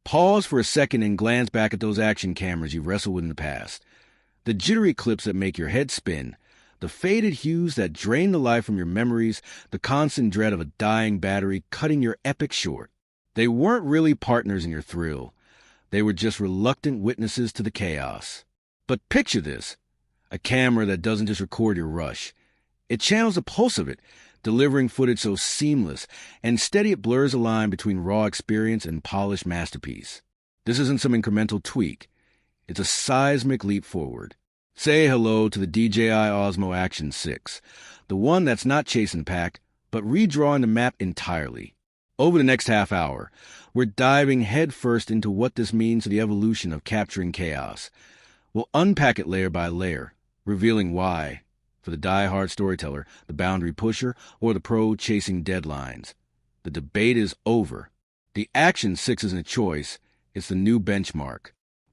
Pause for a second and glance back at those action cameras you've wrestled with in the past. The jittery clips that make your head spin, the faded hues that drain the life from your memories, the constant dread of a dying battery cutting your epic short. They weren't really partners in your thrill. They were just reluctant witnesses to the chaos. But picture this, a camera that doesn't just record your rush. It channels the pulse of it, delivering footage so seamless and steady it blurs a line between raw experience and polished masterpiece. This isn't some incremental tweak. It's a seismic leap forward. Say hello to the DJI Osmo Action 6, the one that's not chasing the pack, but redrawing the map entirely. Over the next half hour, we're diving headfirst into what this means to the evolution of capturing chaos. We'll unpack it layer by layer, revealing why, for the die-hard storyteller, the boundary pusher, or the pro chasing deadlines. The debate is over. The Action 6 isn't a choice, it's the new benchmark.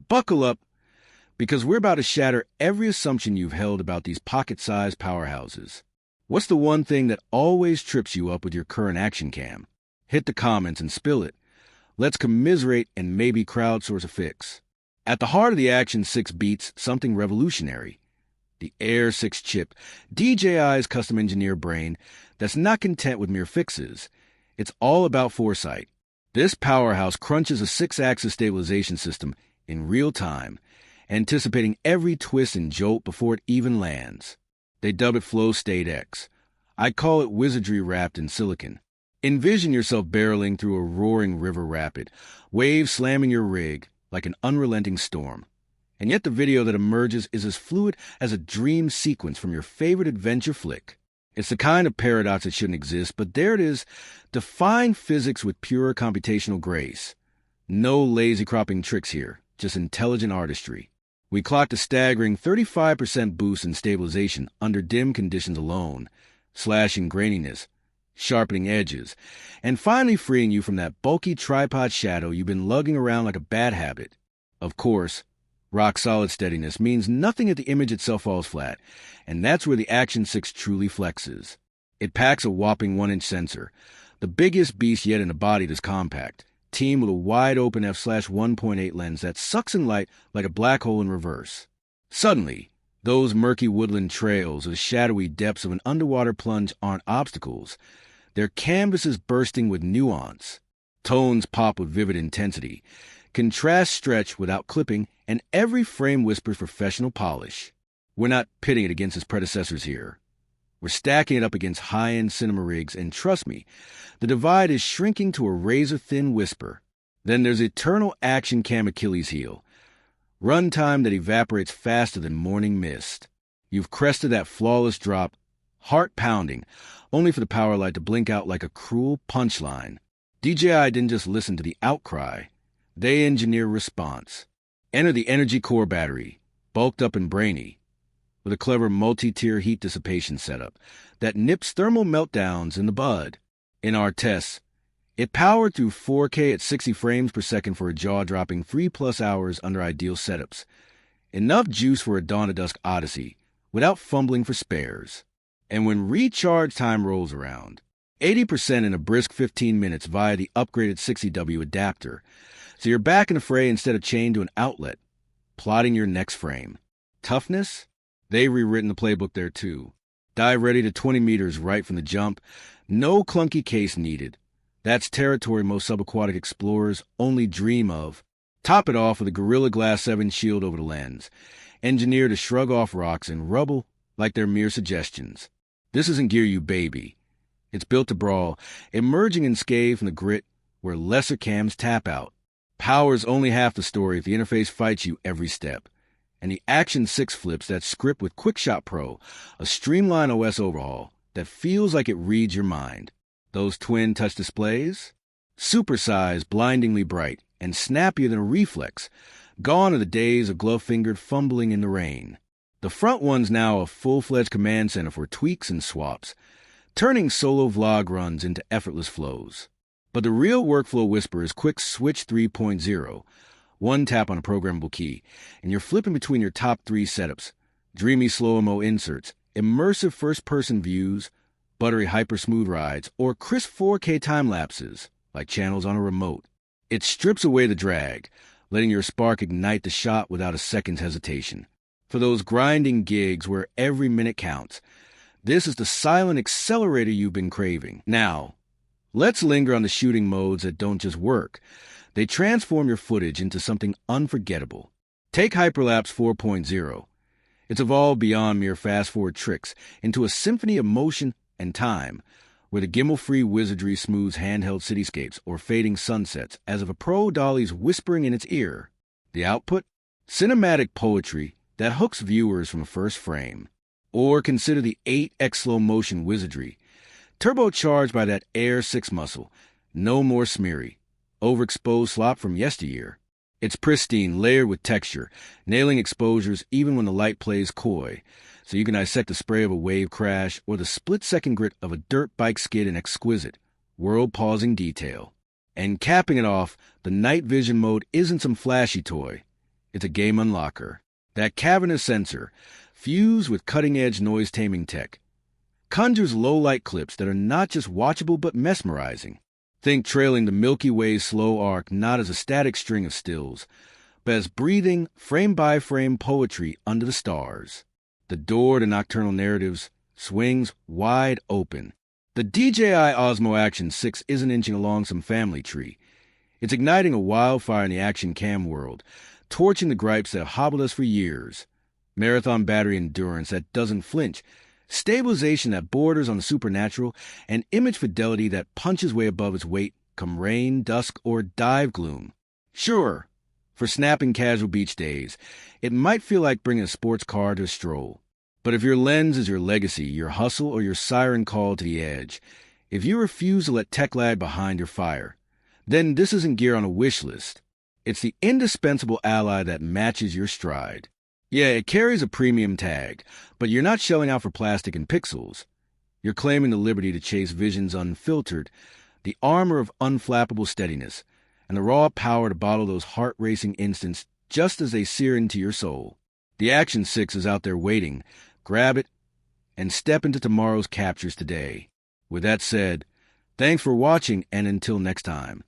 Buckle up, because we're about to shatter every assumption you've held about these pocket-sized powerhouses. What's the one thing that always trips you up with your current action cam? Hit the comments and spill it. Let's commiserate and maybe crowdsource a fix. At the heart of the Action 6 beats something revolutionary. The Air 6 chip, DJI's custom-engineered brain that's not content with mere fixes. It's all about foresight. This powerhouse crunches a 6-axis stabilization system in real time, anticipating every twist and jolt before it even lands. They dub it Flow State X. I call it wizardry wrapped in silicon. Envision yourself barreling through a roaring river rapid, waves slamming your rig like an unrelenting storm. And yet the video that emerges is as fluid as a dream sequence from your favorite adventure flick. It's the kind of paradox that shouldn't exist, but there it is, defying physics with pure computational grace. No lazy cropping tricks here, just intelligent artistry. We clocked a staggering 35% boost in stabilization under dim conditions alone, slashing graininess, sharpening edges, and finally freeing you from that bulky tripod shadow you've been lugging around like a bad habit. Of course, rock-solid steadiness means nothing if the image itself falls flat, and that's where the Action 6 truly flexes. It packs a whopping 1-inch sensor, the biggest beast yet in a body this compact, teamed with a wide-open f/1.8 lens that sucks in light like a black hole in reverse. Suddenly, those murky woodland trails or the shadowy depths of an underwater plunge aren't obstacles. Their canvases bursting with nuance. Tones pop with vivid intensity. Contrasts stretch without clipping, and every frame whispers professional polish. We're not pitting it against its predecessors here. We're stacking it up against high-end cinema rigs, and trust me, the divide is shrinking to a razor-thin whisper. Then there's eternal action cam Achilles heel. Runtime that evaporates faster than morning mist. You've crested that flawless drop, heart pounding, only for the power light to blink out like a cruel punchline. DJI didn't just listen to the outcry. They engineer response. Enter the Energy Core battery, bulked up and brainy, with a clever multi-tier heat dissipation setup that nips thermal meltdowns in the bud. In our tests, it powered through 4K at 60 frames per second for a jaw-dropping 3+ hours under ideal setups. Enough juice for a dawn-to-dusk odyssey, without fumbling for spares. And when recharge time rolls around, 80% in a brisk 15 minutes via the upgraded 60W adapter, so you're back in the fray instead of chained to an outlet, plotting your next frame. Toughness? They've rewritten the playbook there too. Dive ready to 20 meters right from the jump, no clunky case needed. That's territory most subaquatic explorers only dream of. Top it off with a Gorilla Glass 7 shield over the lens, engineered to shrug off rocks and rubble like they're mere suggestions. This isn't gear you baby. It's built to brawl, emerging unscathed from the grit where lesser cams tap out. Power's only half the story if the interface fights you every step. And the Action 6 flips that script with QuickShot Pro, a streamlined OS overhaul that feels like it reads your mind. Those twin touch displays? Supersized, blindingly bright, and snappier than a reflex. Gone are the days of glove-fingered fumbling in the rain. The front one's now a full-fledged command center for tweaks and swaps, turning solo vlog runs into effortless flows. But the real workflow whisper is Quick Switch 3.0. One tap on a programmable key, and you're flipping between your top 3 setups. Dreamy slow-mo inserts, immersive first-person views, buttery hyper-smooth rides, or crisp 4K time-lapses, like channels on a remote. It strips away the drag, letting your spark ignite the shot without a second's hesitation. For those grinding gigs where every minute counts, this is the silent accelerator you've been craving. Now, let's linger on the shooting modes that don't just work. They transform your footage into something unforgettable. Take Hyperlapse 4.0. It's evolved beyond mere fast-forward tricks into a symphony of motion and time, where the gimbal-free wizardry smooths handheld cityscapes or fading sunsets as if a pro dolly's whispering in its ear. The output? Cinematic poetry that hooks viewers from the first frame. Or consider the 8x slow motion wizardry, turbocharged by that Air 6 muscle. No more smeary, overexposed slop from yesteryear. It's pristine, layered with texture, nailing exposures even when the light plays coy, so you can dissect the spray of a wave crash or the split-second grit of a dirt bike skid in exquisite, world-pausing detail. And capping it off, the night vision mode isn't some flashy toy. It's a game unlocker. That cavernous sensor, fused with cutting-edge noise-taming tech, conjures low-light clips that are not just watchable but mesmerizing. Think trailing the Milky Way's slow arc not as a static string of stills, but as breathing, frame-by-frame poetry under the stars. The door to nocturnal narratives swings wide open. The DJI Osmo Action 6 isn't inching along some family tree. It's igniting a wildfire in the action cam world, torching the gripes that have hobbled us for years. Marathon battery endurance that doesn't flinch, stabilization that borders on the supernatural, and image fidelity that punches way above its weight come rain, dusk, or dive gloom. Sure, for snapping casual beach days, it might feel like bringing a sports car to a stroll. But if your lens is your legacy, your hustle, or your siren call to the edge, if you refuse to let tech lag behind your fire, then this isn't gear on a wish list. It's the indispensable ally that matches your stride. Yeah, it carries a premium tag, but you're not shelling out for plastic and pixels. You're claiming the liberty to chase visions unfiltered, the armor of unflappable steadiness, and the raw power to bottle those heart-racing instants just as they sear into your soul. The Action 6 is out there waiting. Grab it and step into tomorrow's captures today. With that said, thanks for watching, and until next time.